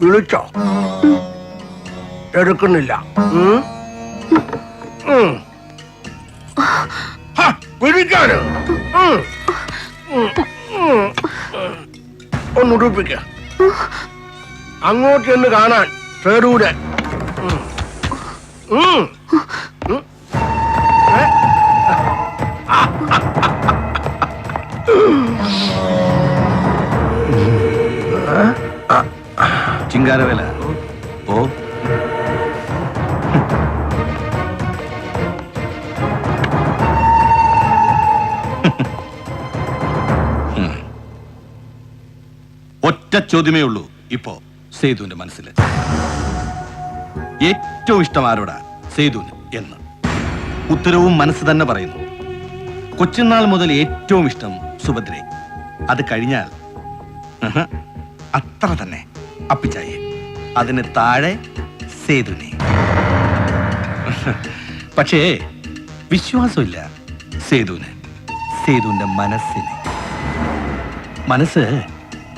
വിളിച്ചോ? എടുക്കുന്നില്ല. വിളിക്കാന് ഒന്ന് ഉടുപ്പിക്ക. അങ്ങോട്ട് എന്ന് കാണാൻ സേതുവിനെ. ചിങ്കാരവേല ഓ ഒറ്റ ചോദ്യമേ ഉള്ളൂ ഇപ്പോ സേതുവിന്റെ മനസ്സിൽ. ഏറ്റവും ഇഷ്ടം ആരോടാ സേതുവിന് എന്ന് ഉത്തരവും മനസ്സ് തന്നെ പറയുന്നു. കൊച്ചുനാൾ മുതൽ ഏറ്റവും ഇഷ്ടം സുഭദ്രയെ. അത് കഴിഞ്ഞാൽ അത്ര തന്നെ അപ്പിച്ചായെ. അതിന് താഴെ സേതുവിനെ. പക്ഷേ വിശ്വാസമില്ല സേതുവിന്. സേതുവിന്റെ മനസ്സിന്. മനസ്സ്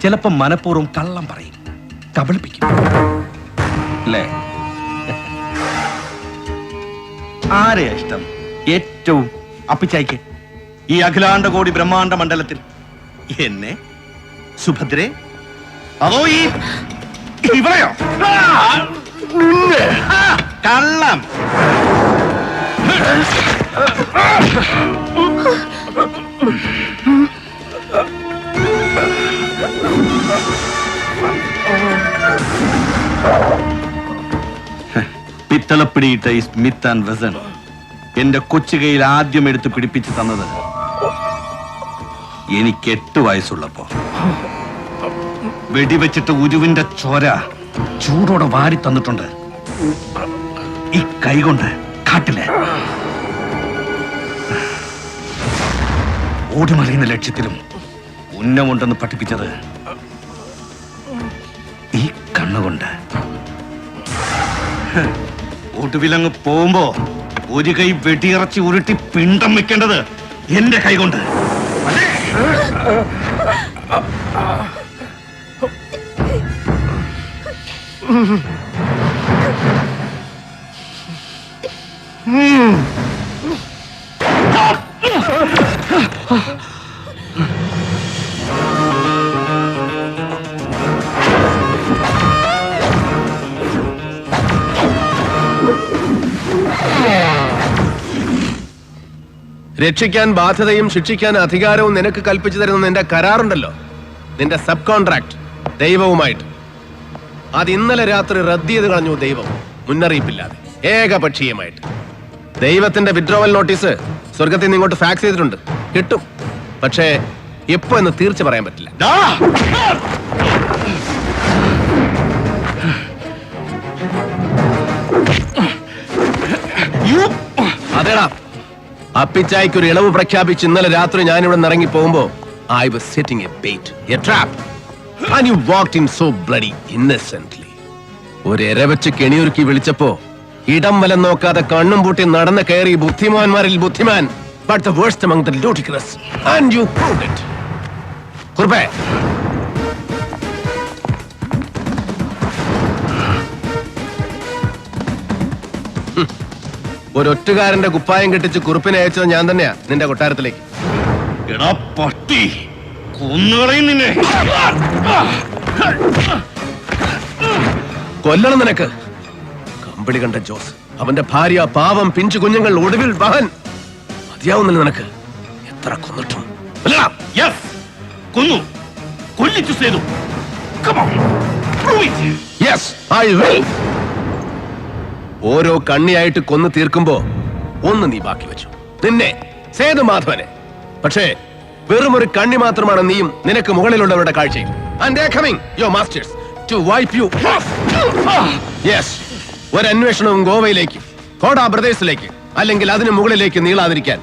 ചിലപ്പോ മനഃപൂർവ്വം കള്ളം പറയും, കബളിപ്പിക്കും അല്ലേ? ആരെയാ ഇഷ്ടം ഏറ്റവും അപ്പിച്ചായിക്ക് ഈ അഖിലാണ്ട കോടി ബ്രഹ്മാണ്ട മണ്ഡലത്തിൽ? എന്നെ, സുഭദ്രെ, അതോ ഈ ഇവളെയോ? കള്ളം. പിത്തളപ്പിടിയിട്ട ഈ സ്മിത്ത് ആൻഡ് വെസൺ എന്റെ കൊച്ചുകയിൽ ആദ്യം എടുത്ത് പിടിപ്പിച്ചു തന്നത് എനിക്ക് 8 വയസ്സുള്ളപ്പോ. വെടിവെച്ചിട്ട് ഉരുവിന്റെ ചോര ചൂടോടെ വാരി തന്നിട്ടുണ്ട് ഈ കൈകൊണ്ട് കാട്ടില്. ഓടിമറിയുന്ന ലക്ഷ്യത്തിലും ഉന്നമുണ്ടെന്ന് പഠിപ്പിച്ചത് ഈ കണ്ണുകൊണ്ട്. ഒടുവിലങ്ങ് പോകുമ്പോ ഒരു കൈ വെടിയിറച്ചി ഉരുട്ടി പിണ്ടം വെക്കേണ്ടത് എന്റെ കൈകൊണ്ട്. രക്ഷിക്കാൻ ബാധ്യതയും ശിക്ഷിക്കാൻ അധികാരവും നിനക്ക് കൽപ്പിച്ചു തരുന്ന നിന്റെ കരാറുണ്ടല്ലോ, നിന്റെ സബ് കോൺട്രാക്ട് ദൈവവുമായിട്ട്. അത് ഇന്നലെ രാത്രി റദ്ദ് ചെയ്ത് കളഞ്ഞു ദൈവം, മുന്നറിയിപ്പില്ലാതെ, ഏകപക്ഷീയമായിട്ട്. ദൈവത്തിന്റെ വിഡ്രോവൽ നോട്ടീസ് സ്വർഗത്തിൽ നിന്ന് ഇങ്ങോട്ട് ഫാക്സ് ചെയ്തിട്ടുണ്ട്. കിട്ടും, പക്ഷേ എപ്പോ എന്ന് തീർച്ച പറയാൻ പറ്റില്ല. അതേടാ, അപ്പിച്ചായ്ക്ക് ഒരു ഇളവ് പ്രഖ്യാപിച്ച് ഇന്നലെ രാത്രി ഞാൻ ഇവിടെ നിന്ന് ഇറങ്ങി പോകുമ്പോ I was setting a bait, a trap, and you walked in so bloody innocently. ഒരു എരവച്ച് കെണിയൊരുക്കി വിളിച്ചപ്പോ ഇടം വലം നോക്കാതെ കണ്ണും പൂട്ടി നടന്ന് കയറി ബുദ്ധിമാന്മാരിൽ ബുദ്ധിമാൻ, but the worst among the ludicrous, and you proved it. കുറുപ്പേ, ഒരൊറ്റുകാരന്റെ കുപ്പായം കെട്ടിച്ച് കുറുപ്പിനെ അയച്ചത് ഞാൻ തന്നെയാ നിന്റെ കൊട്ടാരത്തിലേക്ക്. എടാ പട്ടി, കൊന്നുകളയും നിന്നെ. കൊല്ലണം നിനക്ക്. കമ്പിളി കണ്ട ജോസ്, അവന്റെ ഭാര്യ, പാവം പിഞ്ചു കുഞ്ഞുങ്ങൾ, ഒടുവിൽ വഹൻ. മതിയാവുന്നില്ല നിനക്ക്. എത്ര കൊന്നിട്ടും. കൊന്നു, കൊല്ലിച്ചു Sethu. Come on, prove it. Yes, I will. ഓരോ കണ്ണിയായിട്ട് കൊന്നു തീർക്കുമ്പോ ഒന്ന് നീ ബാക്കി വെച്ചു, നിന്നെ, സേതുമാധവനെ. പക്ഷേ വെറും ഒരു കണ്ണി മാത്രമാണ് നീയും നിനക്ക് മുകളിലുള്ളവരുടെ കാഴ്ചയിൽ. And they are coming, your masters, to wipe you off. Yes, ഒരു അന്വേഷണവും ഗോവയിലേക്ക്, കോടാ പ്രദേശിലേക്ക്, അല്ലെങ്കിൽ അതിന് മുകളിലേക്ക് നീളാതിരിക്കാൻ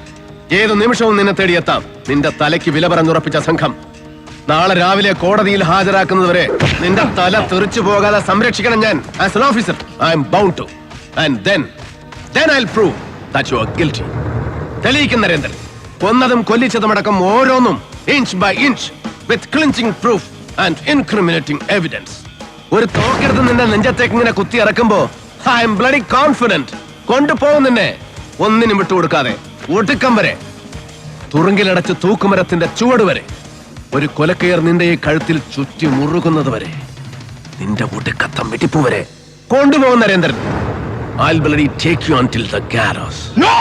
ഏത് നിമിഷവും നിന്നെ തേടിയെത്താം. നിന്റെ തലയ്ക്ക് വില പറഞ്ഞുറപ്പിച്ച സംഘം നാളെ രാവിലെ കോടതിയിൽ ഹാജരാക്കുന്നതുവരെ നിന്റെ തല തെറിച്ചു പോകാതെ സംരക്ഷിക്കണം ഞാൻ. As an officer, I am bound to. And then I'll prove that you are guilty. തെളിയിക്കും നരേന്ദ്രൻ, കൊന്നതും കൊല്ലിച്ചതുമടക്കം ഓരോന്നും, inch by inch, with clinching proof and incriminating evidence. ഒരു തോക്കെടുത്ത് നിന്റെ നെഞ്ചത്തേക്ക് ഇങ്ങനെ കുത്തി ഇറക്കുമ്പോ ഐ എം ബ്ലഡി കോൺഫിഡന്റ് കൊണ്ടുപോകും നിന്നെ ഒന്നിനും വിട്ടുകൊടുക്കാതെ ഒടുക്കം വരെ തുറുങ്കിലടച്ച് തൂക്കുമരത്തിന്റെ ചുവട് വരെ ഒരു കൊലക്കയർ നിന്റെ ഈ കഴുത്തിൽ ചുറ്റി മുറുകുന്നത് വരെ നിന്റെ ഒടുക്കത്തം വെട്ടിപ്പു വരെ കൊണ്ടുപോകും Narendran. I'll bloody take you until the gallows. No!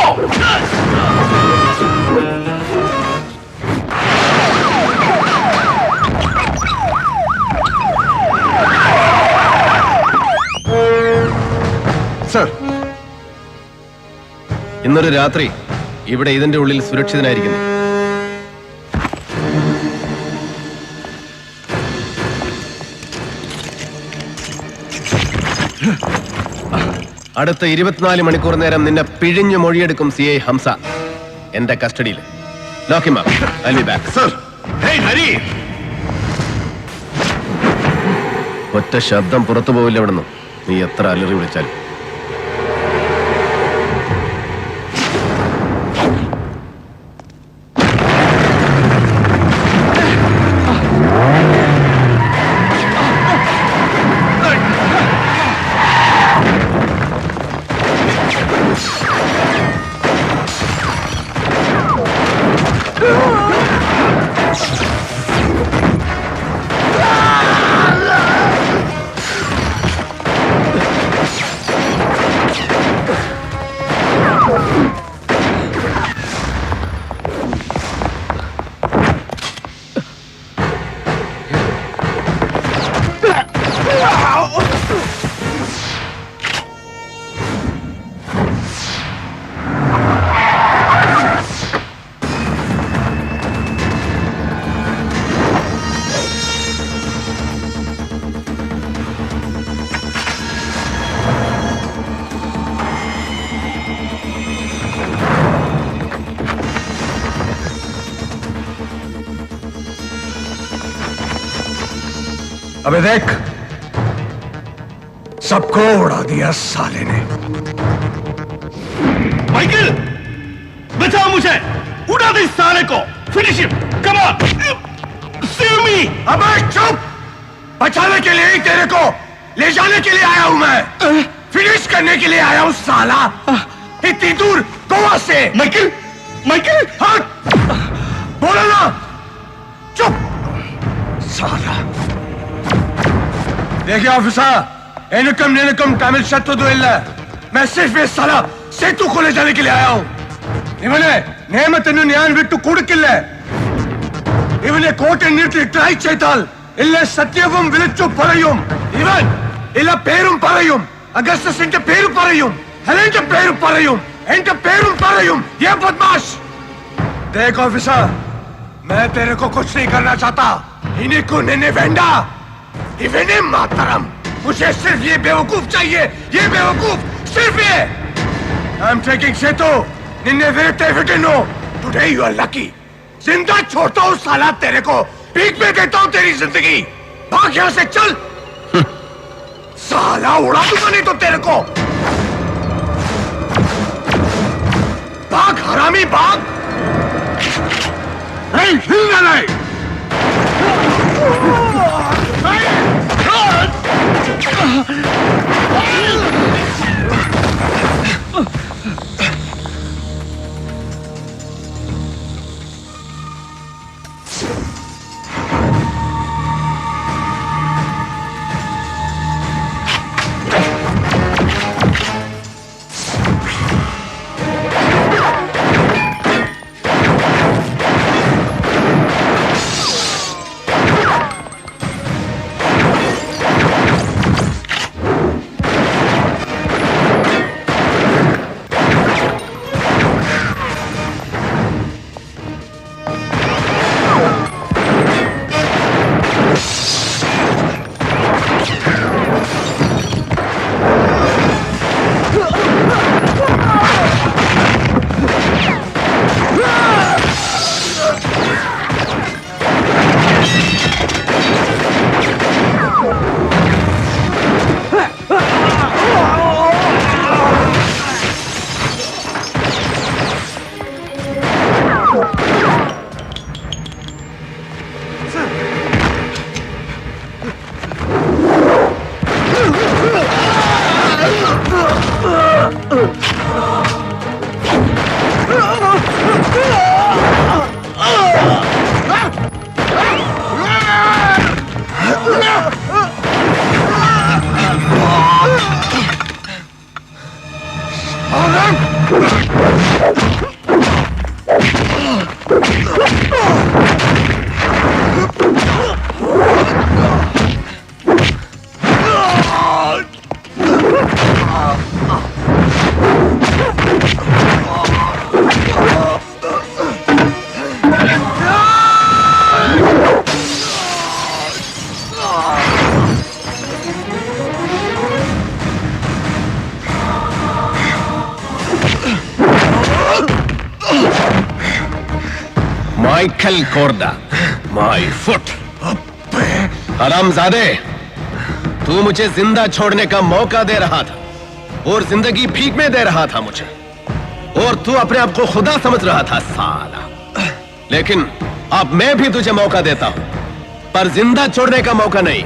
Sir, ഇന്നൊരു രാത്രി ഇവിടെ ഇതിന്റെ ഉള്ളിൽ സുരക്ഷിതനായിരിക്കുന്നു. അടുത്ത 24 മണിക്കൂർ നേരം നിന്നെ പിഴിഞ്ഞു മൊഴിയെടുക്കും CI ഹംസ എന്റെ കസ്റ്റഡിയിൽ. Lock him up. I'll be back. Sir! Hey, Hari! ഒറ്റ ശബ്ദം പുറത്തു പോവില്ല ഇവിടുന്ന്, നീ എത്ര അലറി വിളിച്ചാലും. अबे देख, सबको उड़ा दिया साले ने. माइकल, बचाओ मुझे, उड़ा दे इस साले को, finish him, come on, save me. अबे चुप! बचाने के लिए ही तेरे को ले जाने के लिए आया हूं मैं. फिनिश करने के लिए आया हूं साला. इतनी दूर गोवा से. माइकल, माइकल, हट! बोलो ना. चुप साला. देखिए ऑफिसर, एनकम तमिल शत्रु दुइल्ला. मैं सिर्फ इस साला सेतु को ले जाने के लिए आया हूं. इवने नियमतनु न्यान विट्टु कुडुक्किल्ल. इवने कोटे नीति ट्राई चेताल. इल्ले सत्यवम विलिच्चु परयुम. इवन इल्ला पेरुम परयुम. अगस्टस इंटे पेरु परयुम. हेलेंटे पेरु परयुम. एंटे पेरुम परयुम. ये बदमाश. देख ऑफिसर, मैं तेरे को कुछ नहीं करना चाहता. इन्हीं को नेने वेंडा. इवेने मातरम. मुझे सिर्फ ये बेवकूफ चाहिए. ये बेवकूफ सिर्फ ये. I'm taking Setu. Ninne वेटे विटिनो. Today you are lucky. जिंदा छोड़ता हूँ साला तेरे को. भीख में देता हूँ तेरी जिंदगी. भाग यहाँ से चल. साला उड़ा दूंगा नहीं तो तेरे को. भाग हरामी भाग. नहीं हिलना नहीं. Michael Korda, my foot. हरामजादे, तू मुझे जिंदा छोड़ने का मौका दे रहा था और जिंदगी भीख में दे रहा था मुझे, और तू अपने आप को खुदा समझ रहा था साला। लेकिन अब मैं भी तुझे मौका देता हूं, पर जिंदा छोड़ने का मौका नहीं,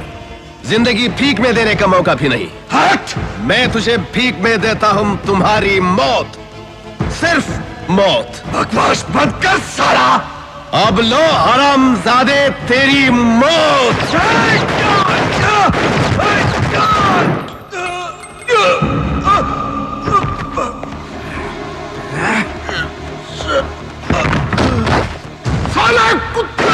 जिंदगी भीख में देने का मौका भी नहीं। हट! मैं तुझे भीख में देता हूं तुम्हारी मौत, सिर्फ मौत। बकवास बंद कर साला! अब लो हरामजादे तेरी मौत। साला कुत्ते!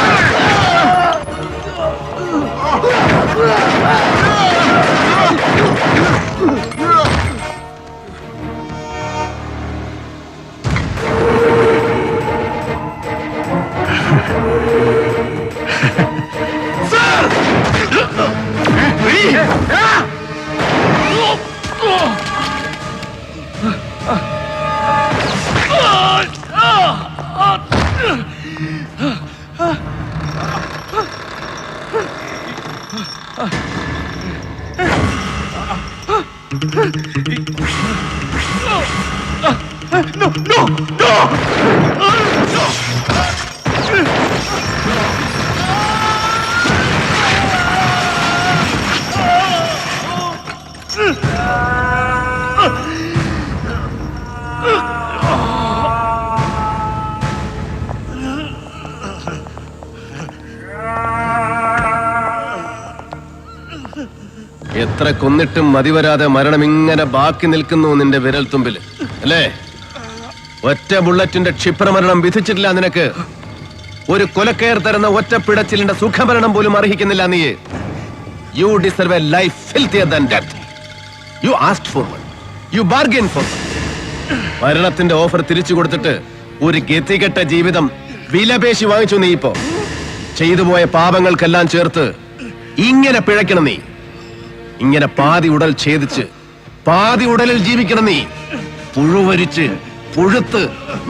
എത്ര കൊന്നിട്ടും മതിവരാതെ മരണം ഇങ്ങനെ ബാക്കി നിൽക്കുന്നു നിന്റെ വിരൽ തുമ്പിൽ അല്ലേ? ഒറ്റ ബുള്ളറ്റിന്റെ ക്ഷിപ്രമരണം വിധിച്ചിട്ടില്ല നിനക്ക്. ഒരു കൊലക്കയർ തരുന്ന ഒറ്റ പിടച്ചിലിന്റെ സുഖമരണം പോലും അർഹിക്കുന്നില്ല നീ. You deserve a life filthier than death. You asked for one, you bargain for one. മരണത്തിന്റെ ഓഫർ തിരിച്ചു കൊടുത്തിട്ട് ഒരു ഗതികെട്ട ജീവിതം വിലപേശി വാങ്ങിച്ചു നീ. ഇപ്പോ ചെയ്തുപോയ പാപങ്ങൾക്കെല്ലാം ചേർത്ത് ഇങ്ങനെ പിഴയ്ക്കണം നീ. ഇങ്ങനെ പാതി ഉടൽ ഛേദിച്ച് പാതി ഉടലിൽ ജീവിക്കണം നീ. പുഴുവരിച്ച് പുഴുത്ത്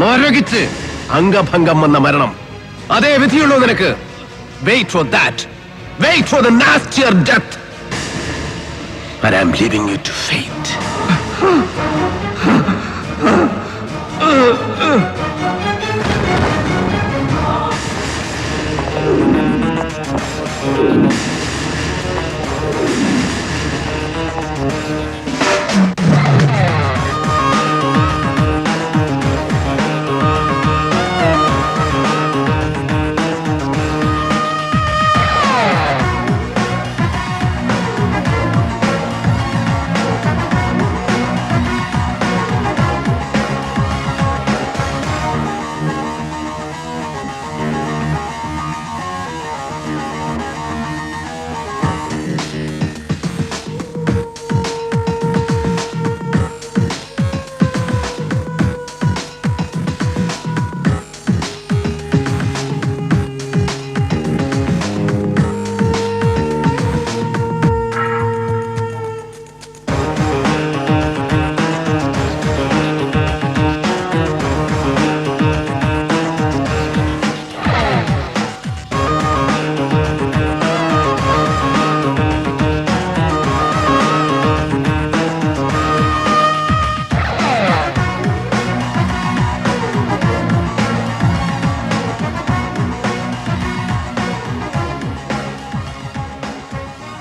നരകിച്ച് അംഗഭംഗം വന്ന മരണം, അതേ വിധിയുള്ളൂ നിനക്ക്. Wait for that, wait for the nastier death. But I'm leaving you to fate.